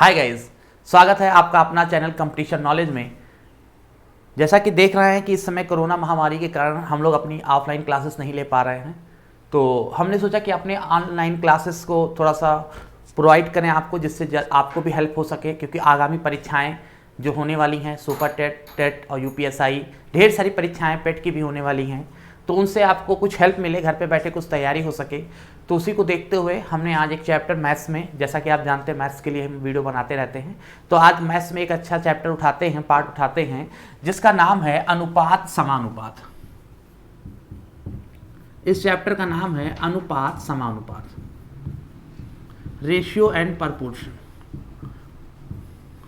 Hi guys, स्वागत है आपका अपना चैनल कंपटीशन नॉलेज में। जैसा कि देख रहे हैं कि इस समय कोरोना महामारी के कारण हम लोग अपनी ऑफलाइन क्लासेस नहीं ले पा रहे हैं, तो हमने सोचा कि अपने ऑनलाइन क्लासेस को थोड़ा सा प्रोवाइड करें आपको, जिससे आपको भी हेल्प हो सके। क्योंकि आगामी परीक्षाएं जो होने वाली हैं, सुपर टेट, टेट और यूपीएसआई, ढेर सारी परीक्षाएं पेट की भी होने वाली हैं, तो उनसे आपको कुछ हेल्प मिले, घर पे बैठे कुछ तैयारी हो सके। तो उसी को देखते हुए हमने आज एक चैप्टर मैथ्स में, जैसा कि आप जानते हैं मैथ्स के लिए हम वीडियो बनाते रहते हैं, तो आज मैथ्स में एक अच्छा चैप्टर उठाते हैं, पार्ट उठाते हैं, जिसका नाम है अनुपात समानुपात। इस चैप्टर का नाम है अनुपात समानुपात, रेशियो एंड प्रपोर्शन।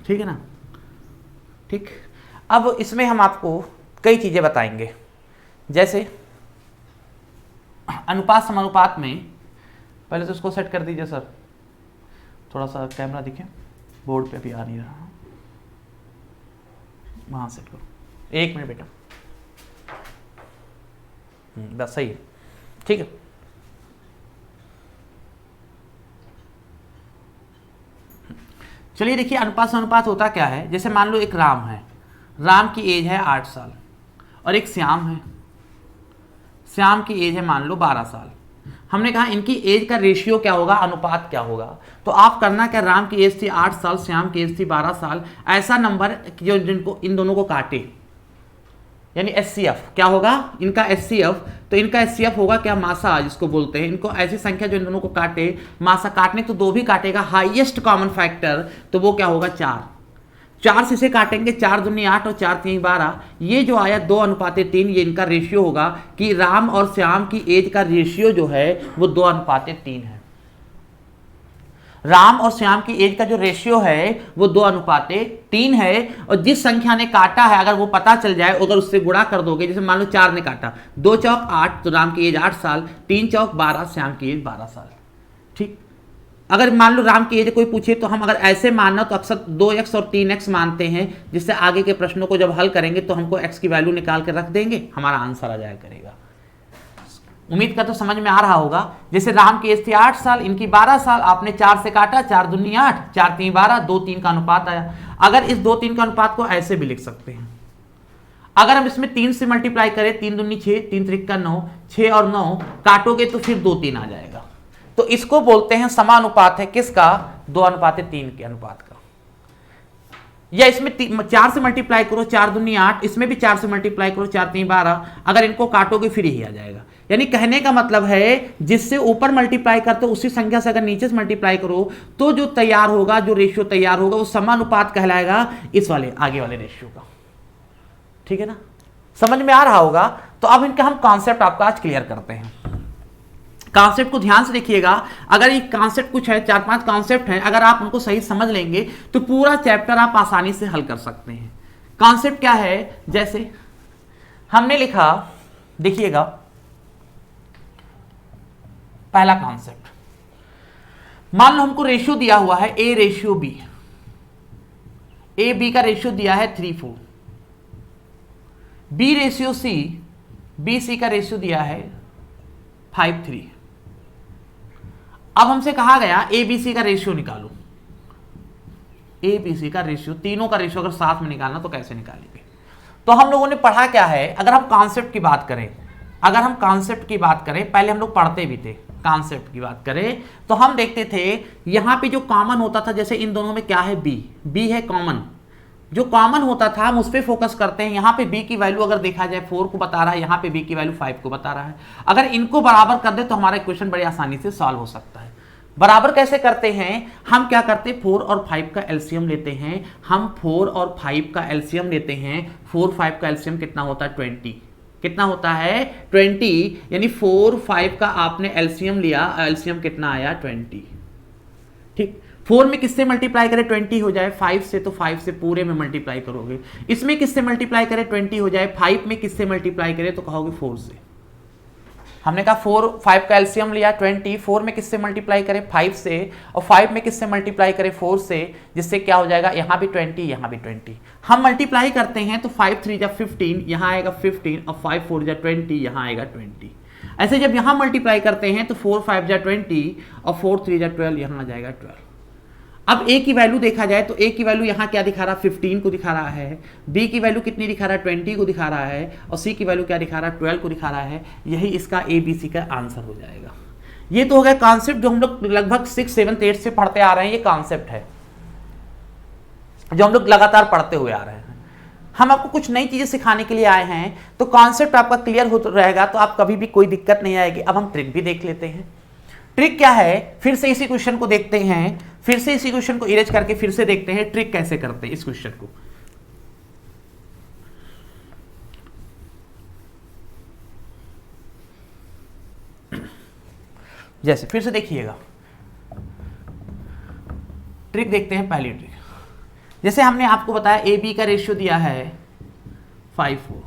ठीक है ना? ठीक। अब इसमें हम आपको कई चीजें बताएंगे, जैसे अनुपात समानुपात में पहले तो इसको सेट कर दीजिए सर, थोड़ा सा कैमरा दिखे, बोर्ड पे भी आ नहीं रहा, वहां सेट करो। एक मिनट बेटा, बस सही है, ठीक है। चलिए देखिए, अनुपात समानुपात होता क्या है। जैसे मान लो एक राम है, राम की एज है 8 साल, और एक श्याम है, श्याम की एज है मान लो 12 साल। हमने कहा इनकी एज का रेशियो क्या होगा, अनुपात क्या होगा। तो आप करना क्या, राम की एज थी 8 साल, श्याम की एज थी 12 साल, ऐसा नंबर जो जिनको इन दोनों को काटे, यानी एचसीएफ क्या होगा इनका, एचसीएफ। तो इनका एचसीएफ होगा क्या, मासा जिसको बोलते हैं। इनको ऐसी संख्या जो इन दोनों को काटे, मासा काटने तो दो भी काटेगा, हाईएस्ट कॉमन फैक्टर, तो वो क्या होगा 4। 4 से इसे काटेंगे, 4 दूनी 8 और 4 3 12। ये जो आया 2:3, ये इनका रेशियो होगा कि राम और श्याम की एज का रेशियो जो है वो 2:3 है। राम और श्याम की एज का जो रेशियो है वो 2:3 है। और जिस संख्या ने काटा है, अगर वो पता चल जाए, अगर उससे गुणा कर दोगे, जैसे मान लो 4 ने काटा, 2 चौक 8, तो राम की एज 8 साल, 3 चौक 12, श्याम की एज 12 साल। ठीक। अगर मान लो राम की एज कोई पूछे, तो हम अगर ऐसे मानना तो अक्सर 2x और 3x मानते हैं, जिससे आगे के प्रश्नों को जब हल करेंगे तो हमको x की वैल्यू निकाल के रख देंगे, हमारा आंसर आ जाया करेगा। उम्मीद का तो समझ में आ रहा होगा। जैसे राम की एज थी 8 साल, इनकी 12 साल, आपने 4 से काटा, 4 दूनी 8, 4 3 12, 2 3 का अनुपात आया। अगर इस 2 3 का अनुपात को ऐसे भी लिख सकते हैं, अगर हम इसमें 3 से मल्टीप्लाई करें, 3 दूनी 6, 3 त्रिका 9, 6 और 9 काटोगे तो फिर 2 3 आ जाएगा। तो इसको बोलते हैं समानुपात है, किसका, 2:3 के अनुपात का। या इसमें 4 से मल्टीप्लाई करो, 4 दूनी 8, इसमें भी 4 से मल्टीप्लाई करो, 4 3 12, अगर इनको काटोगे फिर यही आ जाएगा। यानी कहने का मतलब है, जिससे ऊपर मल्टीप्लाई करते हो उसी संख्या से अगर नीचे से मल्टीप्लाई करो, तो जो तैयार होगा, जो रेशियो तैयार होगा, वो समानुपात कहलाएगा, इस वाले आगे वाले रेशियो का। ठीक है ना? समझ में आ रहा होगा। तो अब इनका हम कॉन्सेप्ट आपका आज क्लियर करते हैं। कॉन्सेप्ट को ध्यान से देखिएगा। अगर ये कॉन्सेप्ट कुछ है, 4-5 कॉन्सेप्ट हैं, अगर आप उनको सही समझ लेंगे तो पूरा चैप्टर आप आसानी से हल कर सकते हैं। कॉन्सेप्ट क्या है, जैसे हमने लिखा, देखिएगा पहला कॉन्सेप्ट, मान लो हमको रेशियो दिया हुआ है A ratio B, A B का रेशियो दिया है 3:4, B ratio C, B C का रेशियो दिया है 5:3। अब हमसे कहा गया ए बी सी का रेशियो निकालो। ए बी सी का रेशियो, तीनों का रेशियो अगर साथ में निकालना तो कैसे निकालेंगे। तो हम लोगों ने पढ़ा क्या है, अगर हम कॉन्सेप्ट की बात करें, पहले हम लोग पढ़ते भी थे, कॉन्सेप्ट की बात करें तो हम देखते थे यहां पे जो कॉमन होता था, जैसे इन दोनों में क्या है, बी है कॉमन, जो कॉमन होता था हम उस पर फोकस करते हैं। यहाँ पे b की वैल्यू अगर देखा जाए 4 को बता रहा है, यहाँ पे b की वैल्यू 5 को बता रहा है। अगर इनको बराबर कर दे तो हमारा इक्वेशन बड़ी आसानी से सॉल्व हो सकता है। बराबर कैसे करते हैं, हम क्या करते हैं, 4 और 5 का एलसीएम लेते हैं। हम 4 और 5 का एलसीएम लेते हैं। 4 5 का एलसीएम कितना होता है, 20। कितना होता है, 20। यानी 4 5 का आपने एलसीएम लिया, एलसीएम कितना आया, 20। ठीक। 4 में किससे मल्टीप्लाई करें, 20 हो जाए, 5 से तो 5 से पूरे में मल्टीप्लाई करोगे। इसमें किससे मल्टीप्लाई करें, 20 हो जाए, 5 में किससे मल्टीप्लाई करें तो कहोगे 4 से। हमने कहा 4 5 का एलसीएम लिया 20, 4 में किससे मल्टीप्लाई करें, 5 से, और 5 में किससे मल्टीप्लाई करें, 4 से, जिससे क्या हो जाएगा, यहाँ भी 20, यहाँ भी 20। हम मल्टीप्लाई करते हैं तो 5 3 जा 15, यहाँ आएगा 15, और 5 4 जा 20, यहाँ आएगा 20। ऐसे जब यहां मल्टीप्लाई करते हैं तो 4 5 जा 20 और 4 3 जा 12, यहां आ जाएगा 12। अब ए की वैल्यू देखा जाए तो ए की वैल्यू यहाँ क्या दिखा रहा है, 15 को दिखा रहा है, बी की वैल्यू कितनी दिखा रहा है, 20 को दिखा रहा है, और सी की वैल्यू क्या दिखा रहा है, 12 को दिखा रहा है। यही इसका ए बी सी का आंसर हो जाएगा। ये तो हो गया कॉन्सेप्ट जो हम लोग लगभग 6, 7, 8 से पढ़ते आ रहे हैं। ये कॉन्सेप्ट है जो हम लोग लगातार पढ़ते हुए आ रहे हैं। हम आपको कुछ नई चीजें सिखाने के लिए आए हैं, तो कॉन्सेप्ट आपका क्लियर हो रहेगा तो आप कभी भी कोई दिक्कत नहीं आएगी। अब हम ट्रिक भी देख लेते हैं। ट्रिक क्या है, फिर से इसी क्वेश्चन को देखते हैं, फिर से इसी क्वेश्चन को इरेज करके फिर से देखते हैं ट्रिक कैसे करते हैं इस क्वेश्चन को। जैसे फिर से देखिएगा, ट्रिक देखते हैं। पहली ट्रिक, जैसे हमने आपको बताया ए बी का रेशियो दिया है 5:4,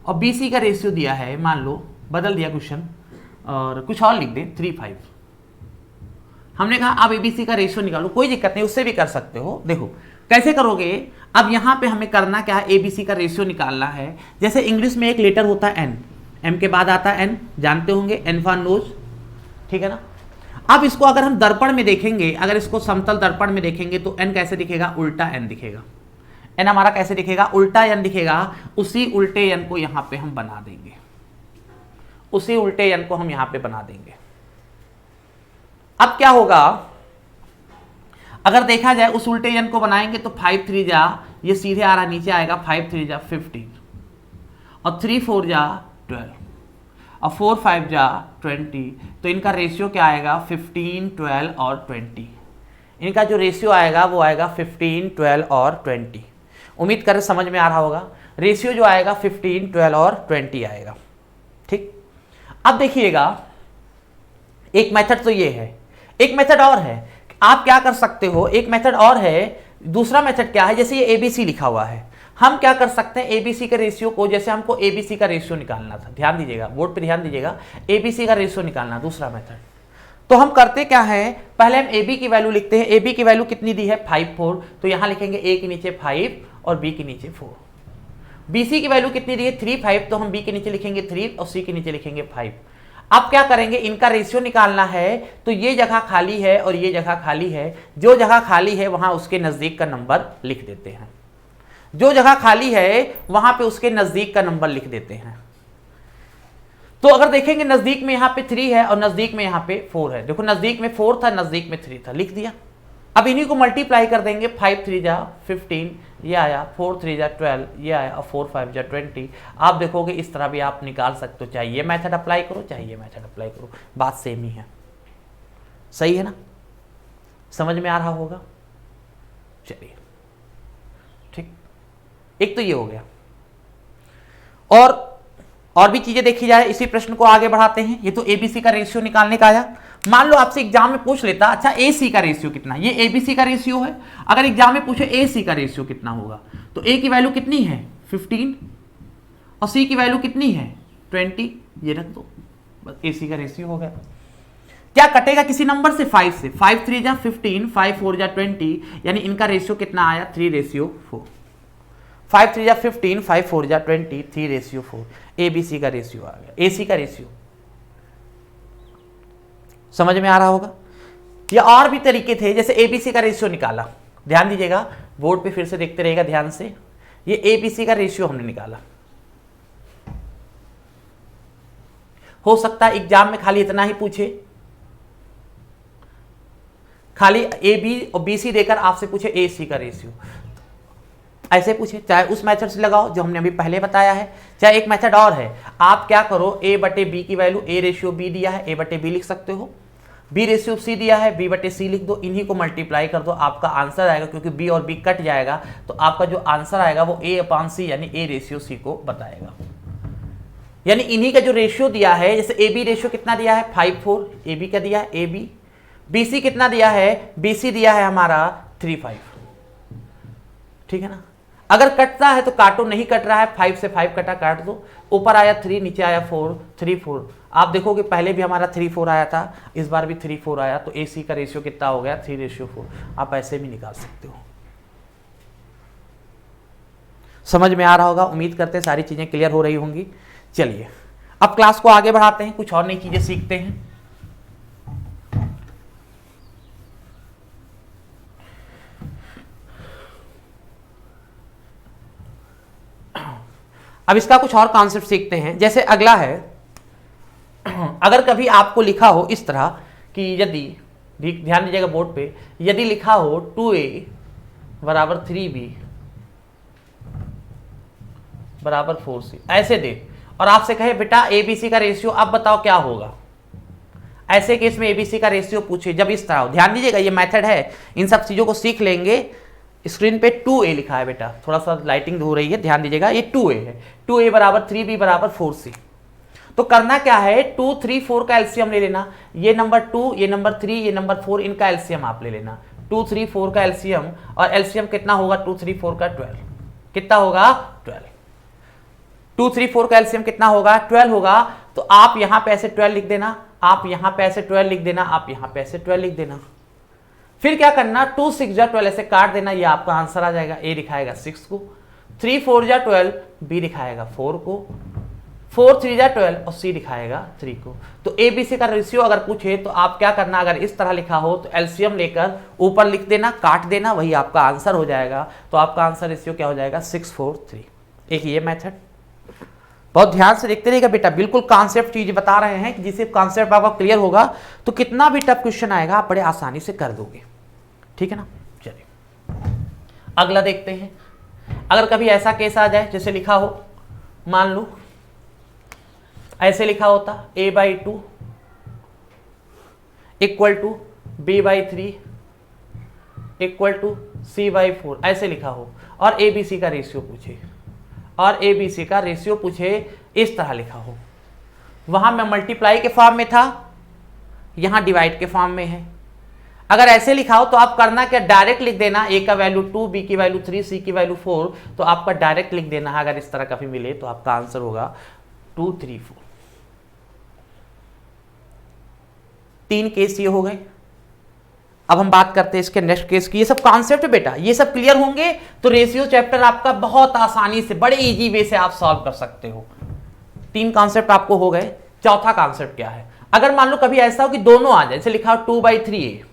और बी सी का रेशियो दिया है, मान लो बदल दिया क्वेश्चन और कुछ और लिख दे 3:5। हमने कहा अब एबीसी का रेशियो निकालो, कोई दिक्कत नहीं, उससे भी कर सकते हो। देखो कैसे करोगे, अब यहां पे हमें करना क्या है, एबीसी का रेशियो निकालना है। जैसे इंग्लिश में एक लेटर होता है एन, एम के बाद आता है एन, जानते होंगे, एन फॉर नोज, ठीक है ना। अब इसको अगर हम दर्पण में देखेंगे, अगर इसको समतल दर्पण में देखेंगे तो एन कैसे दिखेगा, उल्टा एन दिखेगा। एन हमारा कैसे दिखेगा, उल्टा एन दिखेगा। उसी उल्टे एन को यहां पे हम बना देंगे, उसी उल्टे एन को हम यहां पे बना देंगे। अब क्या होगा, अगर देखा जाए उस उल्टे एन को बनाएंगे तो 5 3 जा, ये सीधे आ रहा नीचे आएगा, 5 3 जा 15, और 3 4 जा 12, और 4 5 जा 20। तो इनका रेशियो क्या आएगा, 15 12 और 20। इनका जो रेशियो आएगा वो आएगा 15 12 और 20। उम्मीद करें समझ में आ रहा होगा। रेशियो जो आएगा 15 12 और 20 आएगा, ठीक। अब देखिएगा, एक मेथड तो ये है, एक मेथड और है। आप क्या कर सकते हो, एक मेथड और है। दूसरा मेथड क्या है, जैसे ये एबीसी लिखा हुआ है, हम क्या कर सकते हैं, एबीसी के रेशियो को, जैसे हमको एबीसी का रेशियो निकालना था, ध्यान दीजिएगा, बोर्ड पे ध्यान दीजिएगा, एबीसी का रेशियो निकालना, दूसरा मेथड। तो हम करते क्या है, पहले हम ए बी की वैल्यू लिखते हैं। ए बी की वैल्यू कितनी दी है, 5 4, तो यहां लिखेंगे ए के नीचे 5 और बी के नीचे 4। बी सी की वैल्यू कितनी दी है, 3 5, तो हम बी के नीचे लिखेंगे 3 और सी के नीचे लिखेंगे 5। अब क्या करेंगे, इनका रेशियो निकालना है, तो ये जगह खाली है और ये जगह खाली है। जो जगह खाली है वहां उसके नजदीक का नंबर लिख देते हैं, जो जगह खाली है वहां पे उसके नजदीक का नंबर लिख देते हैं। तो अगर देखेंगे नजदीक में यहाँ पे 3 है और नजदीक में यहाँ पे 4 है। देखो नजदीक में 4 था, नजदीक में 3 था, लिख दिया। अब इन्हीं को मल्टीप्लाई कर देंगे, 5 3 जा 15, ये आया, 4 3 जा 12, ये आया, और 4 5 जा 20। आप देखोगे इस तरह भी आप निकाल सकते हो, चाहे ये मेथड अप्लाई करो चाहे ये मेथड अप्लाई करो, बात सेम ही है। सही है ना, समझ में आ रहा होगा। चलिए ठीक, एक तो ये हो गया। और भी चीजें देखी जाए, इसी प्रश्न को आगे बढ़ाते हैं। ये तो एबीसी का रेशियो निकालने का आया। मान लो आपसे एग्जाम में पूछ लेता, अच्छा ए सी का रेशियो कितना, ये एबीसी का रेशियो है। अगर एग्जाम में पूछे ए सी का रेशियो कितना होगा, तो ए की वैल्यू कितनी है 15 और सी की वैल्यू कितनी है 20, ये रख दो, बस ए सी का रेशियो हो गया। क्या कटेगा किसी नंबर से, 5 से, 5 3 जा 15, 5 4 जा 20, यानी इनका रेशियो कितना आया 3:4। 5 3 जा 15, 5 4 जा 20, 3:4। एबीसी का रेशियो आ गया, एसी का रेशियो। समझ में आ रहा होगा। या और भी तरीके थे, जैसे एबीसी का रेशियो निकाला, ध्यान दीजिएगा, बोर्ड पे फिर से देखते रहेगा ध्यान से। ये एबीसी का रेशियो हमने निकाला। हो सकता है एग्जाम में खाली इतना ही पूछे, खाली ए बी और बी सी देकर आपसे पूछे ए सी का रेशियो, ऐसे पूछे। चाहे उस मेथड से लगाओ जो हमने अभी पहले बताया है, चाहे एक मेथड और है। आप क्या करो, ए बटे बी की वैल्यू, ए रेशियो बी दिया है, ए बटे बी लिख सकते हो, बी रेशियो सी दिया है, बी बटे सी लिख दो, इन्हीं को मल्टीप्लाई कर दो, आपका आंसर आएगा। क्योंकि बी और बी कट जाएगा तो आपका जो आंसर आएगा वो ए अपॉन सी यानी ए रेशियो सी को बताएगा। यानी इन्हीं का जो रेशियो दिया है, जैसे ए बी रेशियो कितना दिया है 5 4, ए बी का दिया है ए बी, बी सी कितना दिया है, बी सी दिया है हमारा 3 5, ठीक है ना। अगर कटता है तो काटो, नहीं कट रहा है, 5 से 5 कटा, काट दो। ऊपर आया 3, नीचे आया 4, 3 4। आप देखोगे पहले भी हमारा 3 4 आया था, इस बार भी 3 4 आया, तो एसी का रेशियो कितना हो गया 3:4। आप ऐसे भी निकाल सकते हो। समझ में आ रहा होगा, उम्मीद करते हैं सारी चीजें क्लियर हो रही होंगी। चलिए अब क्लास को आगे बढ़ाते हैं, कुछ और नई चीजें सीखते हैं। अब इसका कुछ और कॉन्सेप्ट सीखते हैं। जैसे अगला है, अगर कभी आपको लिखा हो इस तरह कि यदि, ध्यान दीजिएगा बोर्ड पे, यदि लिखा हो 2a बराबर 3b बराबर 4c, ऐसे दे, और आपसे कहे बेटा एबीसी का रेशियो अब बताओ क्या होगा, ऐसे केस में एबीसी का रेशियो पूछे जब इस तरह हो। ध्यान दीजिएगा ये मेथड है, इन सब चीजों को सीख लेंगे। स्क्रीन पे 2a लिखा है बेटा, थोड़ा सा लाइटिंग हो रही है, ध्यान दीजिएगा, ये 2a है, 2a बराबर 3b बराबर 4c। तो करना क्या है, 2, 3, 4 का एलसीएम ले लेना, ये नंबर 2, ये नंबर 3, ये नंबर 4, इनका एलसीएम आप ले लेना, 2, 3, 4 का एलसीएम, और एलसीएम कितना होगा 2, 3, 4 का 12, कितना होगा 12, 2, 3, 4 का एलसीएम कितना होगा 12 होगा। तो आप यहां पे ऐसे 12 लिख देना, आप यहां पे ऐसे 12 लिख देना, आप यहां पे ऐसे 12 लिख देना। फिर क्या करना, 2, 6 जा 12 ऐसे काट देना, ये आपका आंसर आ जाएगा। ए दिखाएगा 6 को, 3, 4 जा 12, बी दिखाएगा 4 को, 4, 3 जा 12, और सी दिखाएगा 3 को। तो ए बी सी का रेशियो अगर पूछे तो आप क्या करना, अगर इस तरह लिखा हो तो एलसीएम लेकर ऊपर लिख देना, काट देना, वही आपका आंसर हो जाएगा। तो आपका आंसर रेशियो क्या हो जाएगा 6, 4, 3। एक ये मेथड, बहुत ध्यान से देखते रहिएगा बेटा, बिल्कुल कॉन्सेप्ट चीज बता रहे हैं कि जिससे कॉन्सेप्ट आपका क्लियर होगा तो कितना भी टफ क्वेश्चन आएगा आप बड़े आसानी से कर दोगे, ठीक है ना। चलिए अगला देखते हैं। अगर कभी ऐसा केस आ जाए जैसे लिखा हो, मान लो ऐसे लिखा होता a/2 equal to b/3 equal to c/4, ऐसे लिखा हो, और abc का रेशियो पूछे, और abc का रेशियो पूछे, इस तरह लिखा हो। वहां में मल्टीप्लाई के फॉर्म में था, यहां डिवाइड के फॉर्म में है। अगर ऐसे लिखा हो तो आप करना क्या, डायरेक्ट लिख देना, a का वैल्यू 2, b की वैल्यू 3, c की वैल्यू 4, तो आपका डायरेक्ट लिख देना है। अगर इस तरह कभी मिले तो आपका आंसर होगा 2, 3, 4। 3 केस ये हो गए। अब हम बात करते हैं इसके नेक्स्ट केस की। ये सब कॉन्सेप्ट बेटा, ये सब क्लियर होंगे तो रेशियो चैप्टर आपका बहुत आसानी से, बड़े इजी वे से आप सॉल्व कर सकते हो। 3 कॉन्सेप्ट आपको हो गए। चौथा कॉन्सेप्ट क्या है, अगर मान लो कभी ऐसा हो कि दोनों आ जाए, जैसे लिखा हो 2/3a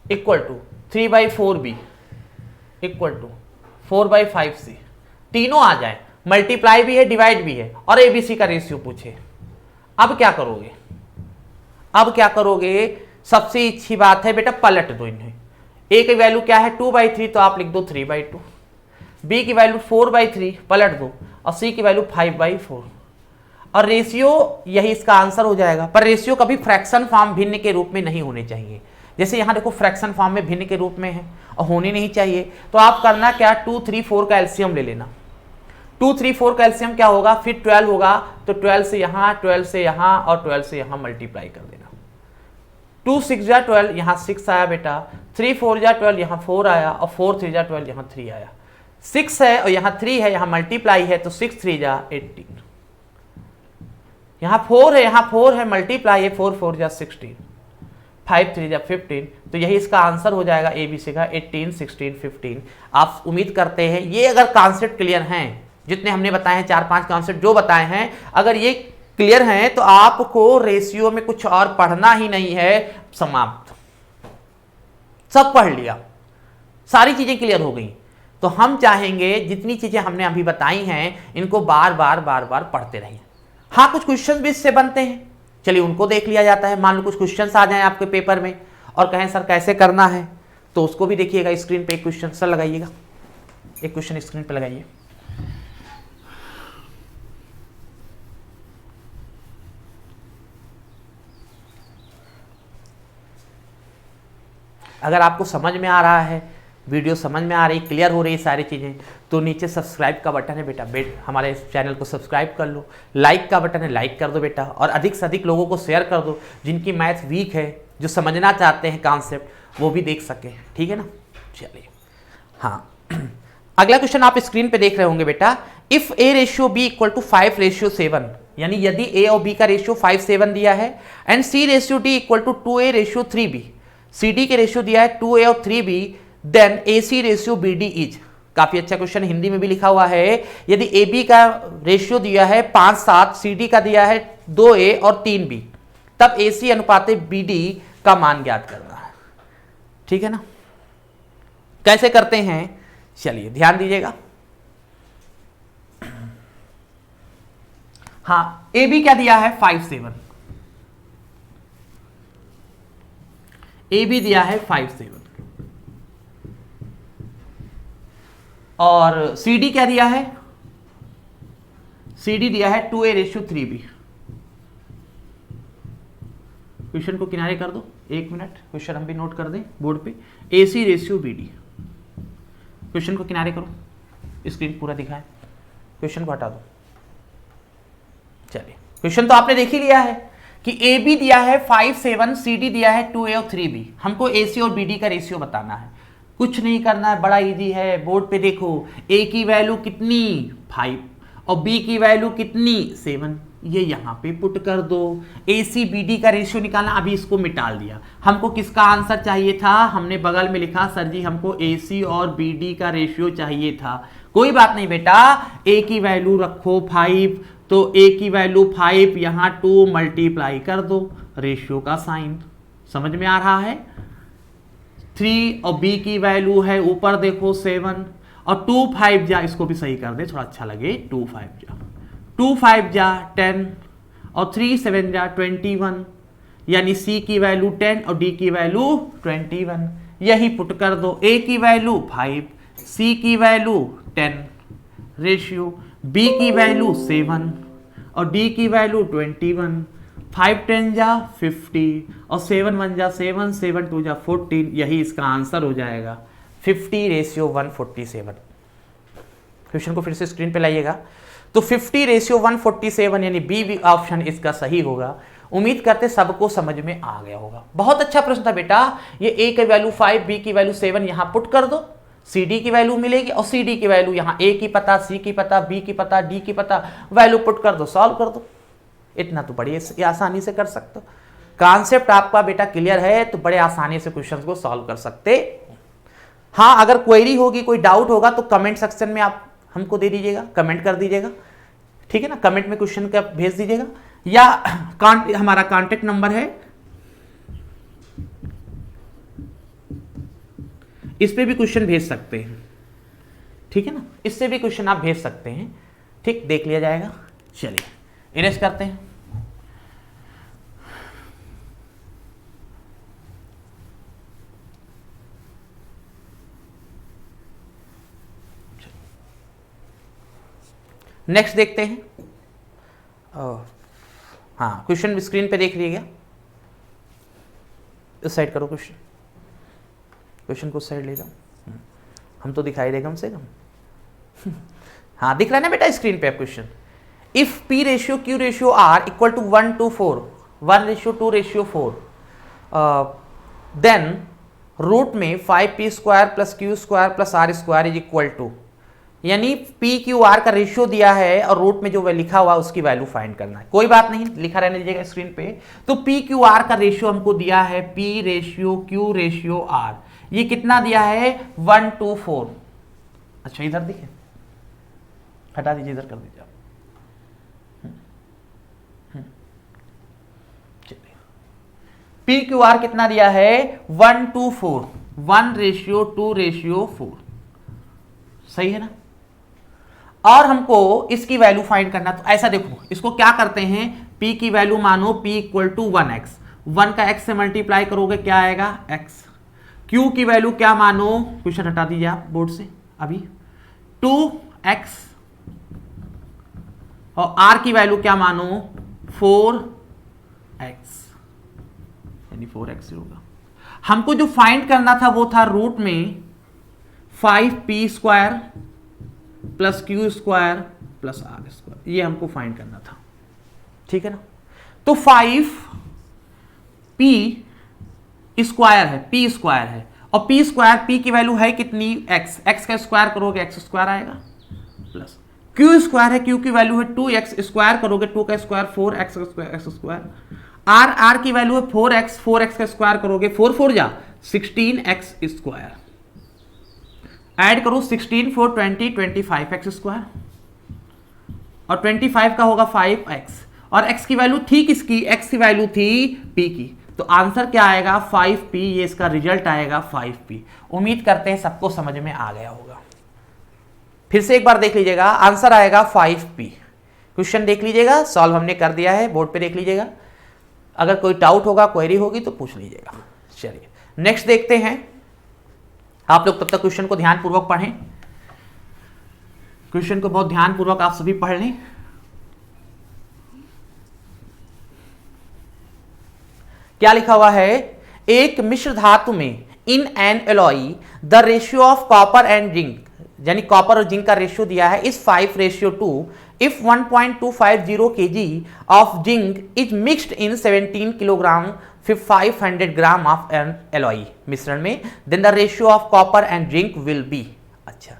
equal to 3/4b equal to 4/5c, तीनों आ जाए, मल्टीप्लाई भी है डिवाइड भी है, और एबीसी का रेशियो पूछे, अब क्या करोगे, अब क्या करोगे, सबसे अच्छी बात है बेटा पलट दो इन्हें। ए की वैल्यू क्या है 2/3, तो आप लिख दो 3/2, बी की वैल्यू 4/3 पलट दो, और सी की वैल्यू 5/4, और रेशियो यही इसका आंसर हो जाएगा। पर रेशियो कभी फ्रैक्शन फॉर्म भिन्न के रूप में नहीं होने चाहिए। जैसे यहां देखो फ्रैक्शन फॉर्म में भिन्न के रूप में है और होने नहीं चाहिए। तो आप करना क्या, 2, 3, 4 का एलसीएम ले लेना। 2, 3, 4 का एलसीएम क्या होगा, फिर 12 होगा, तो 12 से यहां, 12 से यहां, और 12 से यहां मल्टीप्लाई कर देना। 2, 6 जा 12, यहां 6 आया बेटा, 3, 4 जा 12, यहां 4 आया, और 4, 3 जा 12, यहां 3 आया। 6 है और यहां 3 है, यहां मल्टीप्लाई है, तो 6, 3 जा 18, यहां 4 है, यहां 4 है, मल्टीप्लाई है, 4, 4 जा 16, 5, 3 जा 15, तो यही इसका आंसर हो जाएगा एबीसी का 18, 16, 15। आप उम्मीद करते हैं ये अगर कॉन्सेप्ट क्लियर हैं, जितने हमने बताए हैं 4-5 कॉन्सेप्ट जो बताए हैं, अगर ये क्लियर हैं तो आपको रेशियो में कुछ और पढ़ना ही नहीं है, समाप्त, सब पढ़ लिया, सारी चीजें क्लियर हो गई। तो हम चाहेंगे जितनी चीजें हमने अभी बताई हैं इनको बार बार पढ़ते रहिए। हाँ, कुछ क्वेश्चन भी इससे बनते हैं, चलिए उनको देख लिया जाता है। मान लो कुछ क्वेश्चंस आ जाएं आपके पेपर में और कहें सर कैसे करना है, तो उसको भी देखिएगा। स्क्रीन पे एक क्वेश्चन सर लगाइएगा, एक क्वेश्चन स्क्रीन पे लगाइए। अगर आपको समझ में आ रहा है, वीडियो समझ में आ रही, क्लियर हो रही है सारी चीज़ें, तो नीचे सब्सक्राइब का बटन है बेटा, हमारे चैनल को सब्सक्राइब कर लो। लाइक का बटन है, लाइक कर दो बेटा, और अधिक से अधिक लोगों को शेयर कर दो जिनकी मैथ वीक है, जो समझना चाहते हैं कॉन्सेप्ट, वो भी देख सकें, ठीक है ना। चलिए हाँ, अगला क्वेश्चन आप स्क्रीन पे देख रहे होंगे बेटा। If A ratio B equal to 5:7, यानी यदि ए और बी का रेशियो 5:7 दिया है, and C ratio D equal to 2A:3B, C D के रेशियो दिया है 2A और 3B, then AC ratio BD is. काफी अच्छा क्वेश्चन, हिंदी में भी लिखा हुआ है। यदि AB का रेशियो दिया है 5:7, CD का दिया है 2A और 3B, तब AC अनुपात BD का मान ज्ञात करना है, ठीक है ना। कैसे करते हैं, चलिए ध्यान दीजिएगा। हाँ, ए बी क्या दिया है 5-7, ए बी दिया है 5-7, और सी डी क्या दिया है, सी डी दिया है 2A/3B। क्वेश्चन को किनारे कर दो, 1 मिनट, क्वेश्चन हम भी नोट कर दें बोर्ड पे। AC/BD, क्वेश्चन को किनारे करो, स्क्रीन पूरा दिखाए, क्वेश्चन को हटा दो। चलिए, क्वेश्चन तो आपने देख ही लिया है कि ए बी दिया है 5-7, सी डी दिया है 2A और 3B। हमको AC और BD का रेशियो बताना है, कुछ नहीं करना है, बड़ा इजी है। बोर्ड पे देखो, A की वैल्यू कितनी 5 और B की वैल्यू कितनी 7, ये यहां पे पुट कर दो। AC BD का रेशियो निकालना, अभी इसको मिटाल दिया। हमको किसका आंसर चाहिए था, हमने बगल में लिखा सर जी हमको AC और BD का रेशियो चाहिए था। कोई बात नहीं बेटा, A की वैल्यू रखो 5, तो A की वैल्यू 5, यहां 2 मल्टीप्लाई कर दो, रेशियो का साइन समझ में आ रहा है। 3 और B की वैल्यू है ऊपर देखो 7 और 2 5 जा, इसको भी सही कर दे थोड़ा अच्छा लगे, 2 5 जा, 2 5 जा 10 और 3 7 जा 21, यानी C की वैल्यू 10 और D की वैल्यू 21, यही पुट कर दो। A की वैल्यू 5, C की वैल्यू 10, रेशियो B की वैल्यू 7 और D की वैल्यू 21, 5 10 जा 50 और 7 1 जा 7, 7 2 जा 14, यही इसका आंसर हो जाएगा 50/147। क्वेश्चन को फिर से स्क्रीन पे लाइएगा, तो 50/147 यानी बी ऑप्शन इसका सही होगा। उम्मीद करते सबको समझ में आ गया होगा। बहुत अच्छा प्रश्न था बेटा। ये A की वैल्यू 5, B की वैल्यू 7 यहां पुट कर दो, CD की वैल्यू मिलेगी और CD की वैल्यू यहां A की पता, C की पता, B की पता, D की पता, वैल्यू पुट कर दो, सॉल्व कर दो। इतना तो बड़ी आसानी से कर सकते हो। कॉन्सेप्ट आपका बेटा क्लियर है तो बड़े आसानी से क्वेश्चंस को सॉल्व कर सकते। हाँ, अगर क्वेरी होगी, कोई डाउट होगा तो कमेंट सेक्शन में आप हमको दे दीजिएगा, कमेंट कर दीजिएगा, ठीक है ना। कमेंट में क्वेश्चन का भेज दीजिएगा, या हमारा कांटेक्ट नंबर है, इस पे भी क्वेश्चन भेज सकते हैं, ठीक है ना। इससे भी क्वेश्चन आप भेज सकते हैं, ठीक, देख लिया जाएगा। चलिए इरेज करते हैं। नेक्स्ट देखते हैं। हाँ, क्वेश्चन स्क्रीन पे देख लीजिएगा, इस साइड करो क्वेश्चन, क्वेश्चन को साइड ले जाओ, हम तो दिखाई दे कम से कम। हाँ, दिख रहा है ना बेटा स्क्रीन पे question. If P ratio Q ratio R equal to 1:4, 1:2:4, then root में 5P² + Q² + R² is equal to, यानी PQR का रेशियो दिया है और रूट में जो लिखा हुआ उसकी वैल्यू फाइंड करना है। कोई बात नहीं, लिखा रहने दीजिएगा स्क्रीन पे। तो PQR का रेशियो हमको दिया है, P ratio Q ratio R, ये कितना दिया है 1:4। अच्छा, इधर दिखे, हटा दीजिए, इधर कर दीजिए आप। PQR कितना दिया है 1:4, 1:2:4, सही है ना। और हमको इसकी वैल्यू फाइंड करना, तो ऐसा देखो, इसको क्या करते हैं, P की वैल्यू मानो P = 1x, 1 का x से मल्टीप्लाई करोगे क्या आएगा x। Q की वैल्यू क्या मानो, क्वेश्चन हटा दीजिए आप बोर्ड से अभी, 2x, और R की वैल्यू क्या मानो 4x, यानी 4x होगा। हमको जो फाइंड करना था वो था रूट में 5P² + Q² + R², ये हमको फाइंड करना था, ठीक है ना। तो 5P² है, P² है, और P² P की वैल्यू है कितनी x, x का स्क्वायर करोगे x² आएगा, प्लस Q² है, Q की वैल्यू है 2x, स्क्वायर करोगे 2 का स्क्वायर 4x², R की वैल्यू है 4x, 4x का स्क्वायर करोगे 4 4 जा 16x², ऐड करो 16 4 20 25x², और 25 का होगा 5x, और x की वैल्यू थी किसकी, x की वैल्यू थी p की, तो आंसर क्या आएगा 5p, ये इसका रिजल्ट आएगा 5p। उम्मीद करते हैं सबको समझ में आ गया होगा। फिर से एक बार देख लीजिएगा, आंसर आएगा 5p। क्वेश्चन देख लीजिएगा, सॉल्व हमने कर दिया है, बोर्ड पे देख लीजिएगा। अगर कोई डाउट होगा, क्वेरी होगी तो पूछ लीजिएगा। चलिए नेक्स्ट देखते हैं। आप लोग तब तक क्वेश्चन को ध्यानपूर्वक पढ़ें, क्वेश्चन को बहुत ध्यानपूर्वक आप सभी पढ़ लें। क्या लिखा हुआ है, एक मिश्र धातु में in an alloy the ratio of copper and zinc, यानी कॉपर और जिंक का रेशियो दिया है इस 5:2 if 1.250 kg of zinc is mixed in 17 kilogram 500 gram of an alloy मिश्रण में, then the ratio of copper and zinc will be. अच्छा,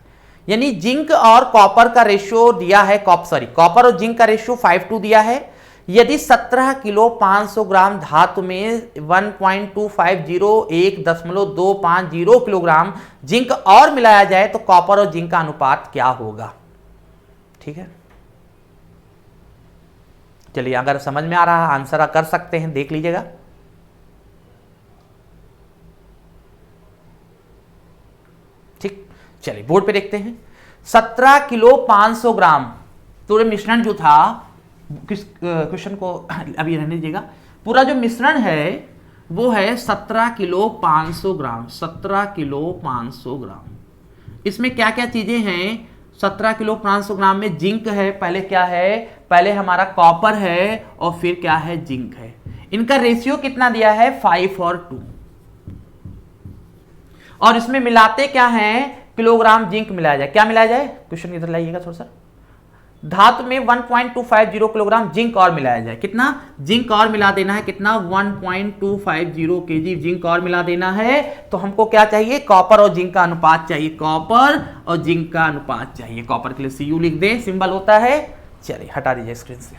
यानी जिंक और कॉपर का रेशियो दिया है, कॉपर और जिंक का रेशियो 5:2 दिया है। यदि 17 किलो 500 ग्राम धातु में 1.250 किलोग्राम जिंक और मिलाया जाए तो कॉपर और जिंक का अनुपात क्या होगा। ठीक है, चलिए अगर समझ में आ रहा है आंसर कर सकते हैं, देख लीजिएगा। ठीक, चलिए बोर्ड पे देखते हैं। 17 किलो 500 ग्राम, तो मिश्रण जो था, किस क्वेश्चन को अभी रहने दीजिएगा, पूरा जो मिश्रण है वो है 17 किलो 500 ग्राम, 17 किलो 500 ग्राम। इसमें क्या क्या चीजें हैं, 17 किलो 500 ग्राम में जिंक है, पहले क्या है, पहले हमारा कॉपर है और फिर क्या है, जिंक है। इनका रेशियो कितना दिया है, 5 और 2, और इसमें मिलाते क्या है, किलोग्राम जिंक मिलाया जाए। क्या मिलाया जाए, क्वेश्चन इधर लाइएगा थोड़ा सा, धातु में 1.250 किलोग्राम जिंक और मिलाया जाए। कितना जिंक और मिला देना है, कितना 1.250 kg जिंक और मिला देना है। तो हमको क्या चाहिए, कॉपर और जिंक का अनुपात चाहिए, कॉपर और जिंक का अनुपात चाहिए। कॉपर के लिए Cu लिख दे, सिंबल होता है। चलिए हटा दीजिए स्क्रीन से।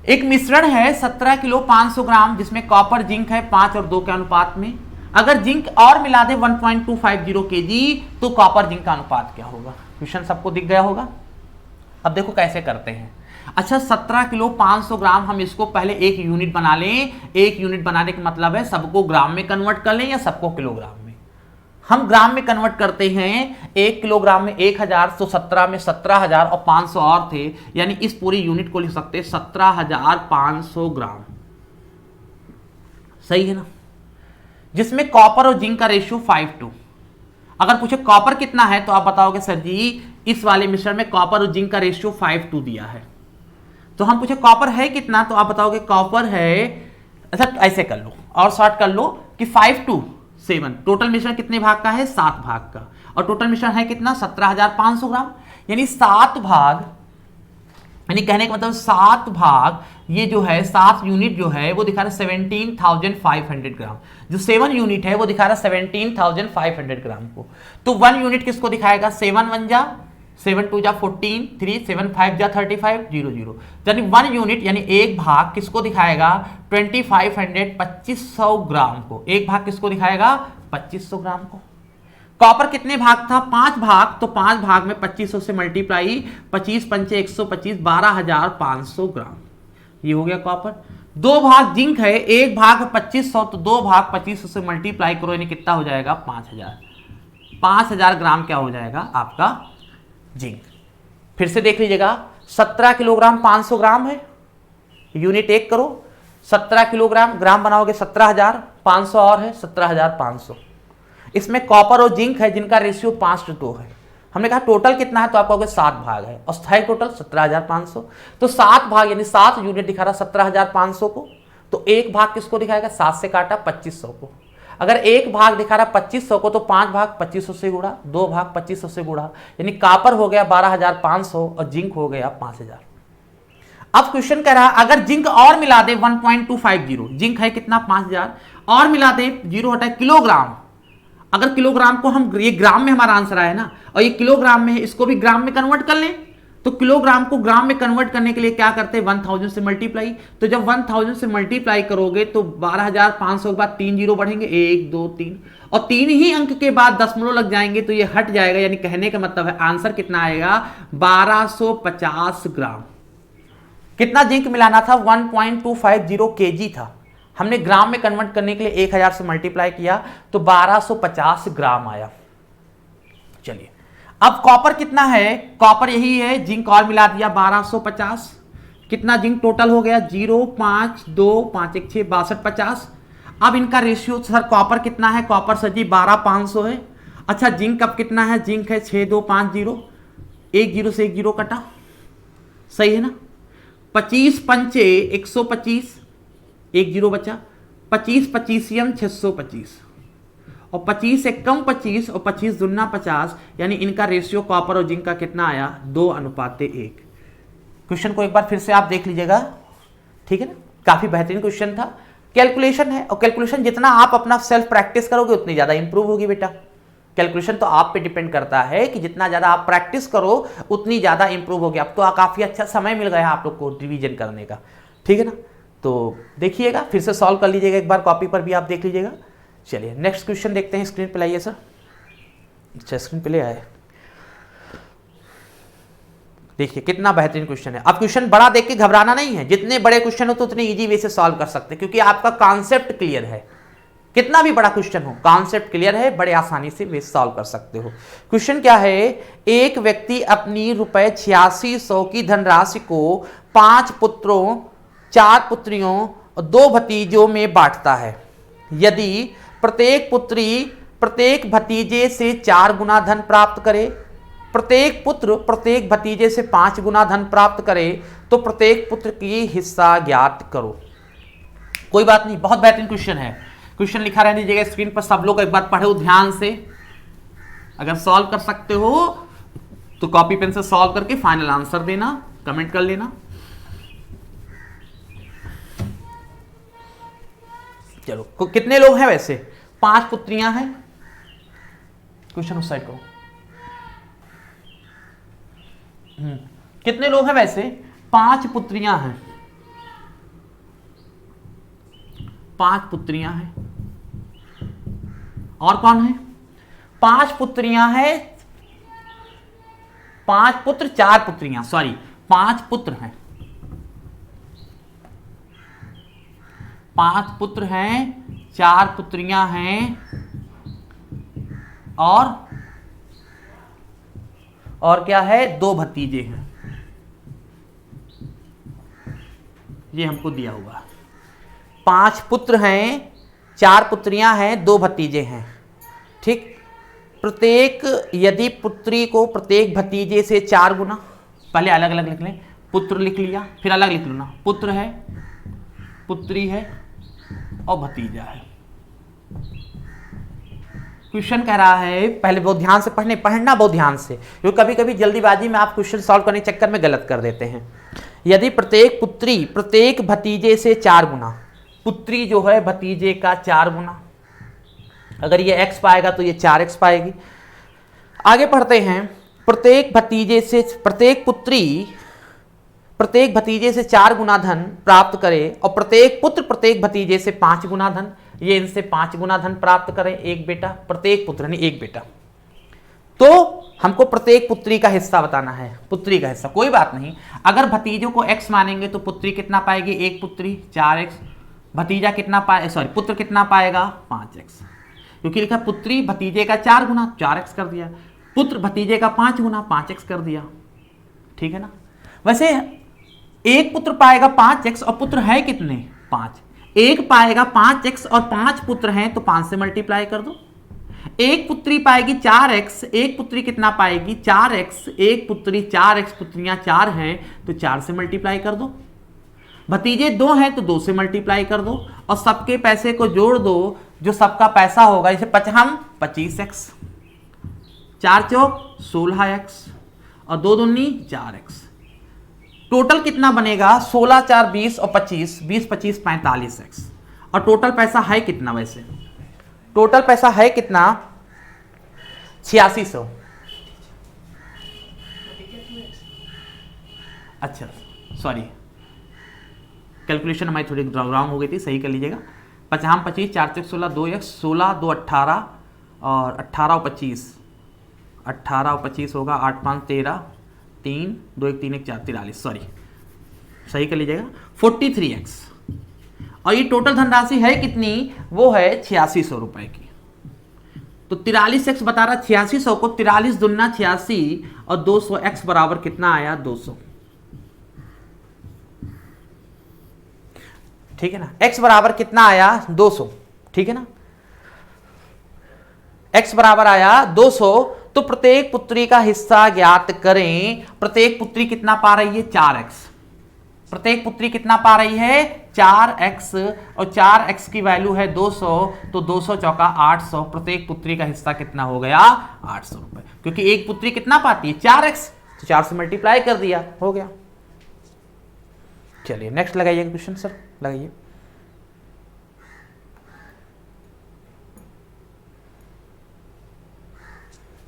एक मिश्रण है 17 किलो 500 ग्राम जिसमें कॉपर जिंक है 5 और 2 के अनुपात में। अगर जिंक और मिला दे 1.250 kg तो कॉपर जिंक का अनुपात क्या होगा। क्वेश्चन सबको दिख गया होगा। अब देखो कैसे करते हैं। अच्छा, 17 किलो 500 ग्राम, हम इसको पहले एक यूनिट बना लें। एक यूनिट बनाने का मतलब है सबको ग्राम में कन्वर्ट कर लें या सबको किलोग्राम में। हम ग्राम में कन्वर्ट करते हैं। 1 किलोग्राम में 1000, तो 17 में 17000 और 500 और थे, यानी इस पूरी यूनिट को लिख सकते हैं 17500 ग्राम। सही है ना, जिसमें कॉपर और जिंक का रेशियो 5:2। अगर पूछे कॉपर कितना है तो आप बताओगे सर जी इस वाले मिश्रण में कॉपर और जिंक का रेशियो 5:2 दिया है। तो हम पूछे कॉपर है कितना, तो आप बताओगे कॉपर है, अच्छा ऐसे कर लो और शॉर्ट कर लो कि 5:2 7, टोटल मिश्रण कितने भाग का है, 7 भाग का, और टोटल मिश्रण है कितना 17500 ग्राम, यानी 7 भाग, यानी कहने का मतलब 7 भाग, ये जो है 7 यूनिट जो है वो दिखा रहा है 17,500 ग्राम। जो 7 यूनिट है वो दिखा रहा है 17,500 ग्राम को। तो 1 यूनिट किसको दिखाएगा, 7 1 जा 7 2 जा 14, 3 7 5 जा 35 0 0, यानी 1 यूनिट यानी एक भाग किसको दिखाएगा 2500 2500 ग्राम को। एक भाग किसको दिखाएगा 2500 ग्राम को। कॉपर कितने भाग था, 5 भाग, तो 5 भाग में 2500 से मल्टीप्लाई, 25 पंचे 125 12500 ग्राम, ये हो गया कॉपर। 2 भाग जिंक है, एक भाग 2500, तो 2 भाग 2500 से मल्टीप्लाई करो, यानी कितना हो जाएगा 5000 ग्राम क्या हो जाएगा आपका जिंक। फिर से देख लीजिएगा, 17 किलोग्राम 500 ग्राम है, यूनिट 1 करो, 17 किलोग्राम, ग्राम बनाओगे 17000, 500 और है 17500। इसमें कॉपर और जिंक है जिनका रेशियो 5:2 है। हमने कहा टोटल कितना है, तो आप कहोगे 7 भाग है, और स्थायी टोटल 17500। तो 7 भाग यानी 7 यूनिट दिखा रहा 17500 को, तो एक भाग किसको दिखाएगा, 7 से काटा 2500 को। अगर एक भाग दिखा रहा 2500 को, तो 5 भाग 2500 से गुणा, 2 भाग 2500 से गुणा, यानी कॉपर हो गया 12500 और जिंक हो गया 5000। अब क्वेश्चन कह रहा है अगर जिंक और मिला दे 1.250, जिंक है कितना 5000, और मिला दे, जीरो हटा किलोग्राम, अगर किलोग्राम को हम, ये ग्राम में हमारा आंसर आया ना, और ये किलोग्राम में है, इसको भी ग्राम में कन्वर्ट कर लें, तो किलोग्राम को ग्राम में कन्वर्ट करने के लिए क्या करते हैं 1000 से मल्टीप्लाई। तो जब 1000 से मल्टीप्लाई करोगे तो 12500 के बाद 3 जीरो बढ़ेंगे, 1 2 3, और 3 ही अंक के बाद दशमलव लग जाएंगे, तो ये हट जाएगा, यानी कहने का मतलब है आंसर कितना आएगा 1250 ग्राम। कितना जिंक मिलाना था, 1.250 kg था, हमने ग्राम में कन्वर्ट करने के लिए 1000 से मल्टीप्लाई किया तो 1250 ग्राम आया। चलिए अब कॉपर कितना है, कॉपर यही है, जिंक और मिला दिया 1250, कितना जिंक टोटल हो गया 0 5 2 5 1 6 62 50। अब इनका रेशियो सर कॉपर कितना है, कॉपर सर जी 12500 है। अच्छा जिंक अब कितना है, जिंक है 6250, एक जीरो से एक जीरो कटा, सही है ना। 25 पंचे 125, एक जीरो बचा, 25 पचीसियम 625, और 25 से कम 25 और 25 दुना 50, यानी इनका रेशियो कॉपर और जिंक का कितना आया 2:1। क्वेश्चन को एक बार फिर से आप देख लीजिएगा, ठीक है ना, काफी बेहतरीन क्वेश्चन था। कैलकुलेशन है, और कैलकुलेशन जितना आप अपना सेल्फ प्रैक्टिस करोगे उतनी ज्यादा इंप्रूव होगी बेटा। कैलकुलेशन तो आप पे डिपेंड करता है कि जितना ज्यादा आप प्रैक्टिस करो उतनी ज्यादा इंप्रूव होगी। अब तो काफी अच्छा समय मिल गया आप लोग को रिवीजन करने का, ठीक है ना। तो देखिएगा, फिर से सॉल्व कर लीजिएगा एक बार, कॉपी पर भी आप देख लीजिएगा। चलिए नेक्स्ट क्वेश्चन देखते हैं, स्क्रीन पे लाइए सर। अच्छा स्क्रीन पे ले आए, देखिए कितना बेहतरीन क्वेश्चन है। अब क्वेश्चन बड़ा देख के घबराना नहीं है, जितने बड़े क्वेश्चन हो तो उतने इजी वे से सॉल्व कर सकते हैं, क्योंकि आपका कॉन्सेप्ट क्लियर है। कितना भी बड़ा क्वेश्चन हो, कॉन्सेप्ट क्लियर है, बड़े आसानी से वे सॉल्व कर सकते हो। क्वेश्चन क्या है, एक व्यक्ति अपनी ₹8600 की धनराशि को 5 पुत्रों, 4 पुत्रियों और 2 भतीजों में बांटता है। यदि प्रत्येक पुत्री प्रत्येक भतीजे से 4 गुना धन प्राप्त करे, प्रत्येक पुत्र प्रत्येक भतीजे से 5 गुना धन प्राप्त करे, तो प्रत्येक पुत्र की हिस्सा ज्ञात करो। कोई बात नहीं, बहुत बेहतरीन क्वेश्चन है। क्वेश्चन लिखा रहने दीजिएगा स्क्रीन पर, सब लोग एक बार पढ़ो ध्यान से। अगर सॉल्व कर सकते हो तो कॉपी पेन से सॉल्व करके फाइनल आंसर देना, कमेंट कर लेना। चलो कितने लोग हैं वैसे, 5 पुत्रियां हैं। क्वेश्चन उस साइड को, कितने लोग हैं वैसे, 5 पुत्रियां हैं, 5 पुत्रियां हैं। और कौन है, 5 पुत्रियां हैं, 5 पुत्र 4 पुत्रियां, सॉरी 5 पुत्र हैं, 5 पुत्र हैं, 4 पुत्रियां हैं, और क्या है, 2 भतीजे हैं। ये हमको दिया हुआ, 5 पुत्र हैं, 4 पुत्रियां हैं, 2 भतीजे हैं, ठीक। प्रत्येक, यदि पुत्री को प्रत्येक भतीजे से 4 गुना, पहले अलग अलग लिख लें, पुत्र लिख लिया, फिर अलग लिख लो ना, पुत्र है, पुत्री है और भतीजा है। क्वेश्चन कह रहा है, पहले बहुत ध्यान से पढ़ना बहुत ध्यान से, क्योंकि कभी कभी जल्दीबाजी में आप क्वेश्चन सॉल्व करने के चक्कर में गलत कर देते हैं। यदि प्रत्येक पुत्री प्रत्येक भतीजे से 4 गुना, पुत्री जो है भतीजे का 4 गुना, अगर ये x पाएगा तो ये 4x पाएगी। आगे पढ़ते हैं, प्रत्येक भतीजे से, प्रत्येक पुत्री प्रत्येक भतीजे से 4 गुना धन प्राप्त करे, और प्रत्येक पुत्र प्रत्येक भतीजे से 5 गुना धन, ये इनसे 5 गुना धन प्राप्त करें, एक बेटा, प्रत्येक पुत्र नहीं एक बेटा। तो हमको प्रत्येक पुत्री का हिस्सा बताना है, पुत्री का हिस्सा। कोई बात नहीं, अगर भतीजों को x मानेंगे तो पुत्री कितना पाएगी, एक पुत्री 4x, भतीजा कितना पाए, सॉरी पुत्र कितना पाएगा 5x, क्योंकि लिखा पुत्री भतीजे का 4 गुना 4x कर दिया, पुत्र भतीजे का 5 गुना 5x कर दिया, ठीक है ना। वैसे एक पुत्र पाएगा 5x और पुत्र है कितने 5, एक पाएगा 5x और 5 पुत्र हैं तो 5 से मल्टीप्लाई कर दो। एक पुत्री पाएगी 4x, एक पुत्री कितना पाएगी 4x, एक पुत्री 4x, पुत्रियां 4 हैं तो 4 से मल्टीप्लाई कर दो। भतीजे 2 हैं तो 2 से मल्टीप्लाई कर दो, और सबके पैसे को जोड़ दो, जो सबका पैसा होगा, जैसे 25x, 4 चौक 16x और 2 दूनी 4x, टोटल कितना बनेगा 16 4 20 और 25, 20 25 45x। और टोटल पैसा है कितना, वैसे टोटल पैसा है कितना 8600। अच्छा सॉरी, कैलकुलेशन हमारी थोड़ी रॉन्ग हो गई थी, सही कर लीजिएगा। 50 25 4 चौक 16, 2x 16 2 18 और 18 और 25, 18 और 25 होगा 8 5 13, 3 2 1 3 1 4 43, सॉरी सही कर लीजिएगा 43x। और ये टोटल धनराशि है कितनी, वो है 8600 रुपए की। तो 43x बता रहा 8600 को 43 दूना 86 और 200 x बराबर कितना आया 200। ठीक है ना, x बराबर कितना आया 200। ठीक है ना, x बराबर आया 200। तो प्रत्येक पुत्री का हिस्सा ज्ञात करें। प्रत्येक पुत्री कितना पा रही है 4x। प्रत्येक पुत्री कितना पा रही है 4x और 4x की वैल्यू है 200, तो 200 चौका 800। प्रत्येक पुत्री का हिस्सा कितना हो गया 800 रुपए, क्योंकि एक पुत्री कितना पाती है 4x, तो 4 से मल्टीप्लाई कर दिया, हो गया। चलिए नेक्स्ट लगाइए क्वेश्चन सर, लगाइए।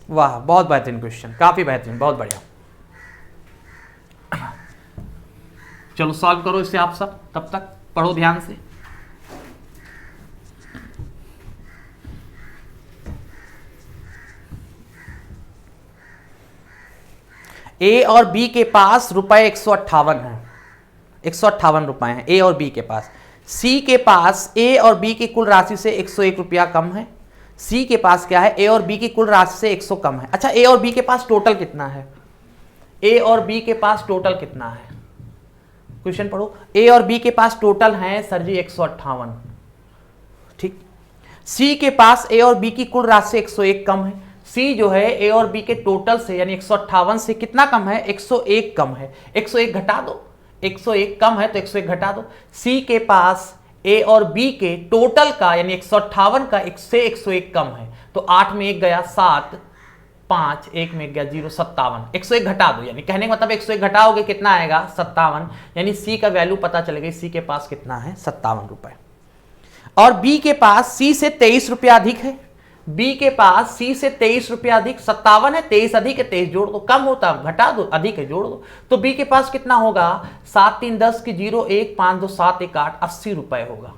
वाह, बहुत बेहतरीन क्वेश्चन, काफी बेहतरीन, बहुत बढ़िया। चलो सॉल्व करो इसे आप सब, तब तक पढ़ो ध्यान से। ए और बी के पास रुपए 158 है, 158 रुपए हैं ए और बी के पास। सी के पास ए और बी की कुल राशि से 101 रुपया कम है। सी के पास क्या है, ए और बी की कुल राशि से 100 कम है। अच्छा, ए और बी के पास टोटल कितना है? ए और बी के पास टोटल कितना है? क्वेश्चन पढ़ो। ए और बी के पास टोटल है सर जी 158। ठीक। सी के पास ए और बी की कुल राशि से 101 कम है। सी जो है ए और बी के टोटल से यानी 158 से कितना कम है? 101 कम है। 101 घटा दो, 101 कम है तो 101 घटा दो। सी के पास ए और बी के टोटल का यानी 158 का 1 से 101 कम है, तो 8 में 1 गया 7, 5 1 में गया 0, 57। 101 घटा दो, यानी कहने का मतलब 101 घटाओगे कितना आएगा 57, यानी सी का वैल्यू पता चल गई। सी के पास कितना है 57 रुपए। और बी के पास सी से 23 रुपया अधिक है। बी के पास सी से 23 रुपया अधिक, 57 है, 23 अधिक है, 23 जोड़ दो, कम होता घटा दो, अधिक है जोड़ दो। तो बी के पास कितना होगा 7 3 10 की 0 1 5 2 7 1 8, 80 रुपए होगा।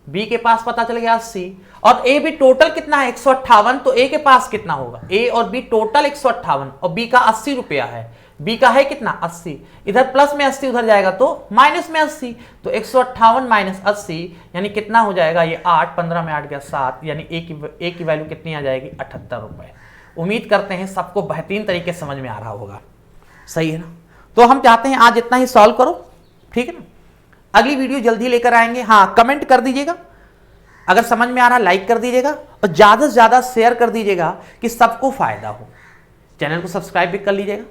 बी के पास पता चल गया 80। और ए बी टोटल कितना है 158, तो ए के पास कितना होगा? ए और बी टोटल 158 और बी का 80 रुपया है। बी का है कितना 80, इधर प्लस में 80 उधर जाएगा तो माइनस में 80, तो 158 माइनस 80 यानी कितना हो जाएगा ये 8, 15 में 8 गया 7, यानी ए की वैल्यू कितनी आ जाएगी 78 रुपए। उम्मीद करते हैं सबको बेहतरीन तरीके से समझ में आ रहा होगा, सही है ना। तो हम चाहते हैं आज इतना ही सॉल्व करो, ठीक है ना। अगली वीडियो जल्दी लेकर आएंगे। हाँ, कमेंट कर दीजिएगा अगर समझ में आ रहा, लाइक कर दीजिएगा और ज्यादा से ज्यादा शेयर कर दीजिएगा कि सबको फायदा हो। चैनल को सब्सक्राइब भी कर लीजिएगा।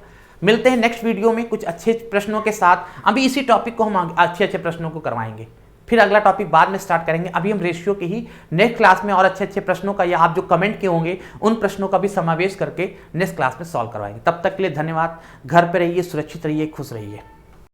मिलते हैं नेक्स्ट वीडियो में कुछ अच्छे प्रश्नों के साथ। अभी इसी टॉपिक को हम अच्छे प्रश्नों को करवाएंगे, फिर अगला टॉपिक बाद में स्टार्ट करेंगे। अभी हम रेशियो के ही नेक्स्ट क्लास में और अच्छे प्रश्नों का या आप जो कमेंट किए होंगे उन प्रश्नों का भी समावेश करके नेक्स्ट क्लास में सॉल्व करवाएंगे। तब तक के लिए धन्यवाद। घर पे रहिए, सुरक्षित रहिए, खुश रहिए।